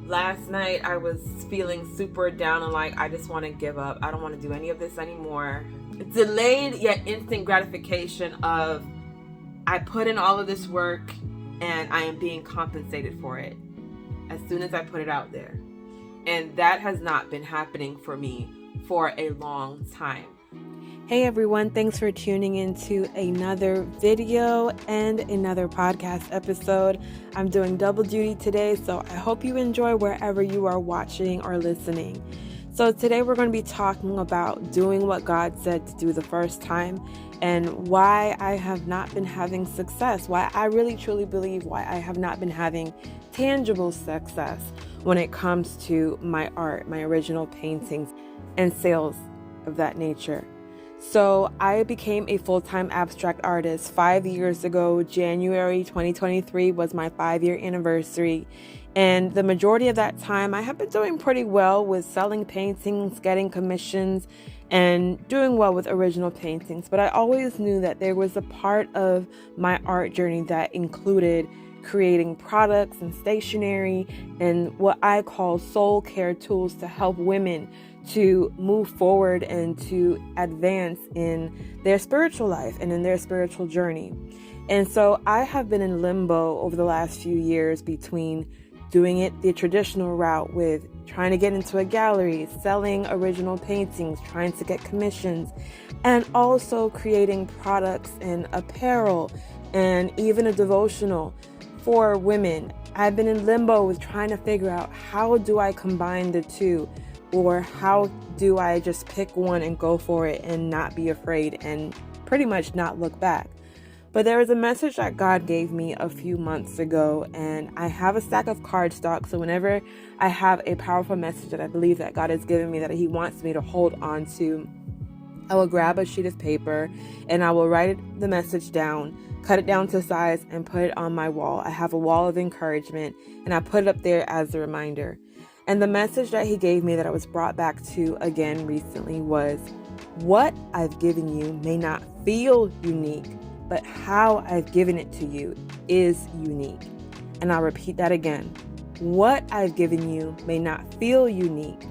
Last night I was feeling super down and like I just want to give up. I don't want to do any of this anymore. Delayed yet instant gratification of I put in all of this work and I am being compensated for it as soon as I put it out there. And that has not been happening for me for a long time. Hey everyone, thanks for tuning into another video and another podcast episode. I'm doing double duty today, so I hope you enjoy wherever you are watching or listening. So today we're going to be talking about doing what God said to do the first time and why I have not been having success, why I really truly believe why I have not been having tangible success when it comes to my art, my original paintings, and sales of that nature. So I became a full-time abstract artist 5 years ago. January 2023 was my 5-year anniversary. And the majority of that time, I have been doing pretty well with selling paintings, getting commissions, and doing well with original paintings. But I always knew that there was a part of my art journey that included creating products and stationery and what I call soul care tools to help women to move forward and to advance in their spiritual life and in their spiritual journey. And so I have been in limbo over the last few years between doing it the traditional route with trying to get into a gallery, selling original paintings, trying to get commissions, and also creating products and apparel and even a devotional for women. I've been in limbo with trying to figure out how do I combine the two, or how do I just pick one and go for it and not be afraid and pretty much not look back. But there was a message that God gave me a few months ago, and I have a stack of cardstock. So whenever I have a powerful message that I believe that God has given me that He wants me to hold on to, I will grab a sheet of paper and I will write the message down, cut it down to size, and put it on my wall. I have a wall of encouragement, and I put it up there as a reminder. And the message that He gave me that I was brought back to again recently was, what I've given you may not feel unique, but how I've given it to you is unique. And I'll repeat that again. What I've given you may not feel unique,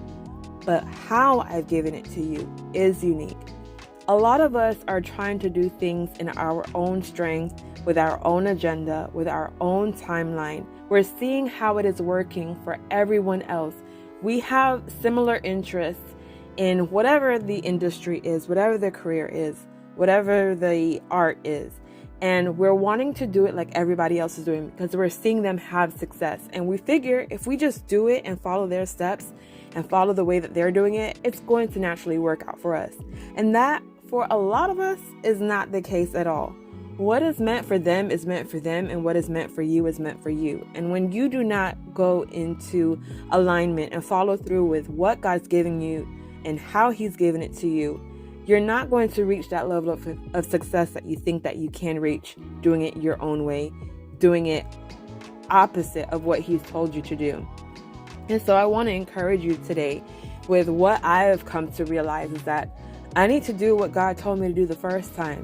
but how I've given it to you is unique. A lot of us are trying to do things in our own strength, with our own agenda, with our own timeline. We're seeing how it is working for everyone else. We have similar interests in whatever the industry is, whatever the career is, whatever the art is. And we're wanting to do it like everybody else is doing because we're seeing them have success. And we figure if we just do it and follow their steps and follow the way that they're doing it, it's going to naturally work out for us. And that, for a lot of us, is not the case at all. What is meant for them is meant for them, and what is meant for you is meant for you. And when you do not go into alignment and follow through with what God's giving you and how He's given it to you, you're not going to reach that level of success that you think that you can reach doing it your own way, doing it opposite of what He's told you to do. And so I want to encourage you today with what I have come to realize is that I need to do what God told me to do the first time.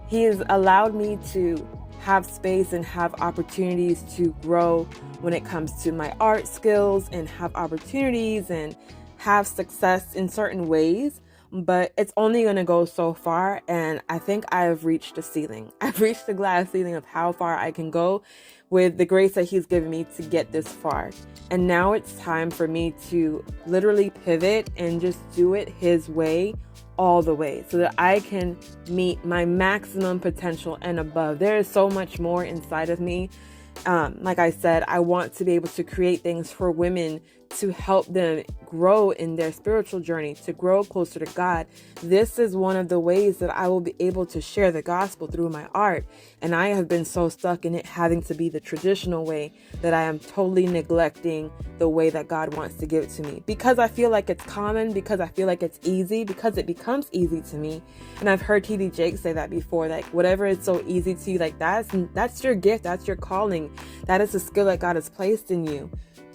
He has allowed me to have space and have opportunities to grow when it comes to my art skills and have opportunities and have success in certain ways. But it's only going to go so far, and I think I have reached the ceiling. I've reached the glass ceiling of how far I can go with the grace that He's given me to get this far. And now it's time for me to literally pivot and just do it His way, all the way, so that I can meet my maximum potential and above. There is so much more inside of me. Like I said, I want to be able to create things for women to help them grow in their spiritual journey, to grow closer to God. This is one of the ways that I will be able to share the gospel through my art. And I have been so stuck in it having to be the traditional way that I am totally neglecting the way that God wants to give it to me. Because I feel like it's common, because I feel like it's easy, because it becomes easy to me. And I've heard T.D. Jakes say that before, like whatever is so easy to you, like that's your gift, that's your calling. That is a skill that God has placed in you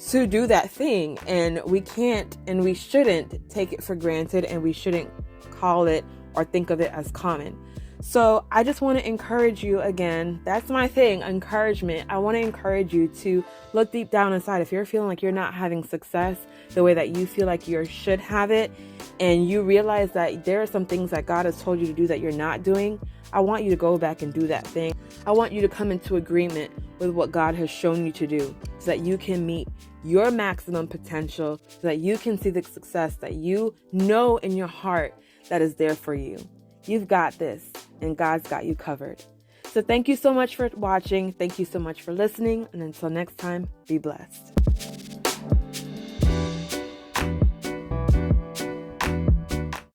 to do that thing. And we can't and we shouldn't take it for granted, and we shouldn't call it or think of it as common. So I just want to encourage you again. That's my thing, encouragement. I want to encourage you to look deep down inside. If you're feeling like you're not having success the way that you feel like you should have it, and you realize that there are some things that God has told you to do that you're not doing, I want you to go back and do that thing. I want you to come into agreement with what God has shown you to do so that you can meet your maximum potential, so that you can see the success that you know in your heart that is there for you. You've got this, and God's got you covered. So thank you so much for watching. Thank you so much for listening. And until next time, be blessed.